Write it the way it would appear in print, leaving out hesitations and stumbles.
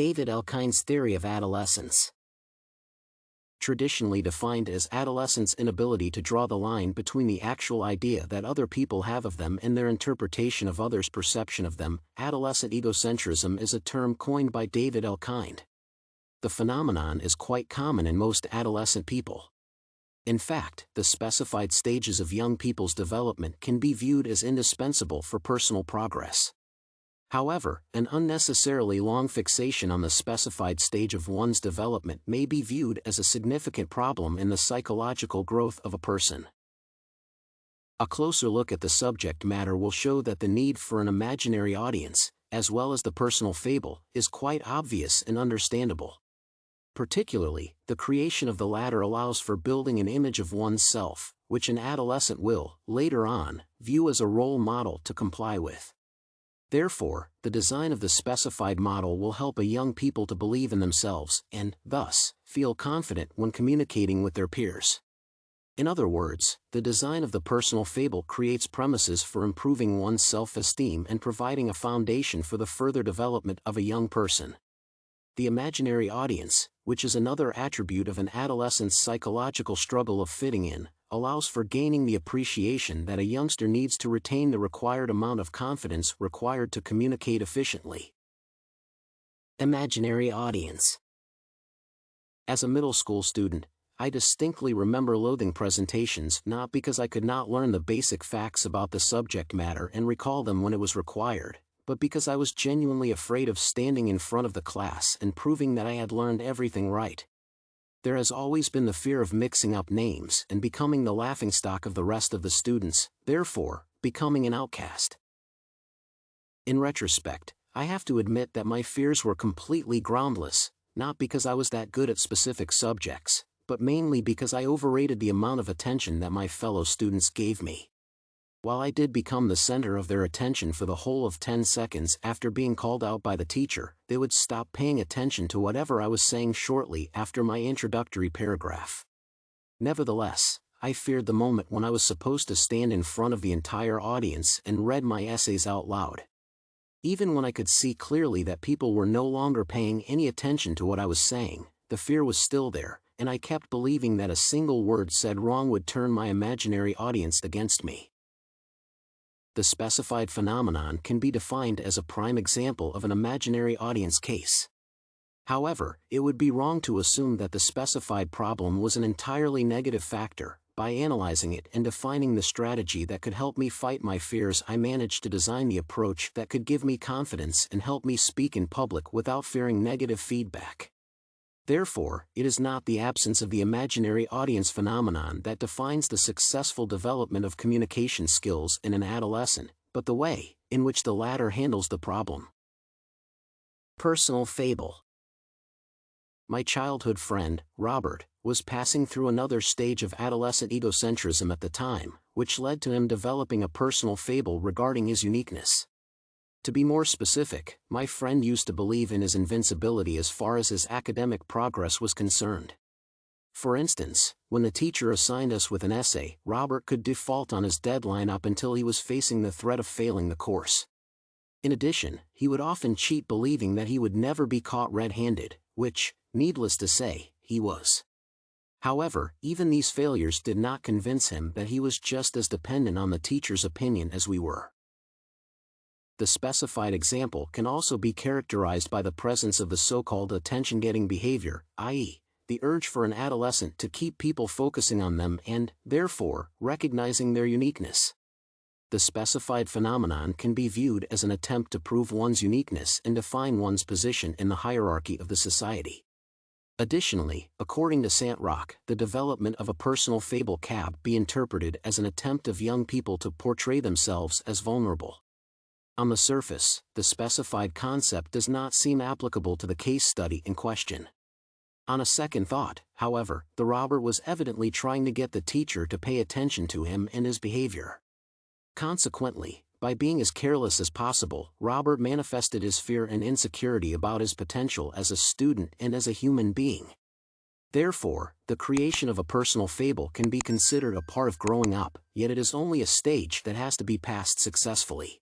David Elkind's theory of adolescence. Traditionally defined as adolescents' inability to draw the line between the actual idea that other people have of them and their interpretation of others' perception of them, adolescent egocentrism is a term coined by David Elkind. The phenomenon is quite common in most adolescent people. In fact, the specified stages of young people's development can be viewed as indispensable for personal progress. However, an unnecessarily long fixation on the specified stage of one's development may be viewed as a significant problem in the psychological growth of a person. A closer look at the subject matter will show that the need for an imaginary audience, as well as the personal fable, is quite obvious and understandable. Particularly, the creation of the latter allows for building an image of one's self, which an adolescent will, later on, view as a role model to comply with. Therefore, the design of the specified model will help a young people to believe in themselves and, thus, feel confident when communicating with their peers. In other words, the design of the personal fable creates premises for improving one's self-esteem and providing a foundation for the further development of a young person. The imaginary audience, which is another attribute of an adolescent's psychological struggle of fitting in, allows for gaining the appreciation that a youngster needs to retain the required amount of confidence required to communicate efficiently. Imaginary audience. As a middle school student, I distinctly remember loathing presentations not because I could not learn the basic facts about the subject matter and recall them when it was required, but because I was genuinely afraid of standing in front of the class and proving that I had learned everything right. There has always been the fear of mixing up names and becoming the laughingstock of the rest of the students, therefore, becoming an outcast. In retrospect, I have to admit that my fears were completely groundless, not because I was that good at specific subjects, but mainly because I overrated the amount of attention that my fellow students gave me. While I did become the center of their attention for the whole of 10 seconds after being called out by the teacher, they would stop paying attention to whatever I was saying shortly after my introductory paragraph. Nevertheless, I feared the moment when I was supposed to stand in front of the entire audience and read my essays out loud. Even when I could see clearly that people were no longer paying any attention to what I was saying, the fear was still there, and I kept believing that a single word said wrong would turn my imaginary audience against me. The specified phenomenon can be defined as a prime example of an imaginary audience case. However, it would be wrong to assume that the specified problem was an entirely negative factor. By analyzing it and defining the strategy that could help me fight my fears, I managed to design the approach that could give me confidence and help me speak in public without fearing negative feedback. Therefore, it is not the absence of the imaginary audience phenomenon that defines the successful development of communication skills in an adolescent, but the way in which the latter handles the problem. Personal fable. My childhood friend, Robert, was passing through another stage of adolescent egocentrism at the time, which led to him developing a personal fable regarding his uniqueness. To be more specific, my friend used to believe in his invincibility as far as his academic progress was concerned. For instance, when the teacher assigned us with an essay, Robert could default on his deadline up until he was facing the threat of failing the course. In addition, he would often cheat believing that he would never be caught red-handed, which, needless to say, he was. However, even these failures did not convince him that he was just as dependent on the teacher's opinion as we were. The specified example can also be characterized by the presence of the so-called attention-getting behavior, i.e., the urge for an adolescent to keep people focusing on them and, therefore, recognizing their uniqueness. The specified phenomenon can be viewed as an attempt to prove one's uniqueness and define one's position in the hierarchy of the society. Additionally, according to Santrock, the development of a personal fable can be interpreted as an attempt of young people to portray themselves as vulnerable. On the surface, the specified concept does not seem applicable to the case study in question. On a second thought, however, the robber was evidently trying to get the teacher to pay attention to him and his behavior. Consequently, by being as careless as possible, Robert manifested his fear and insecurity about his potential as a student and as a human being. Therefore, the creation of a personal fable can be considered a part of growing up, yet it is only a stage that has to be passed successfully.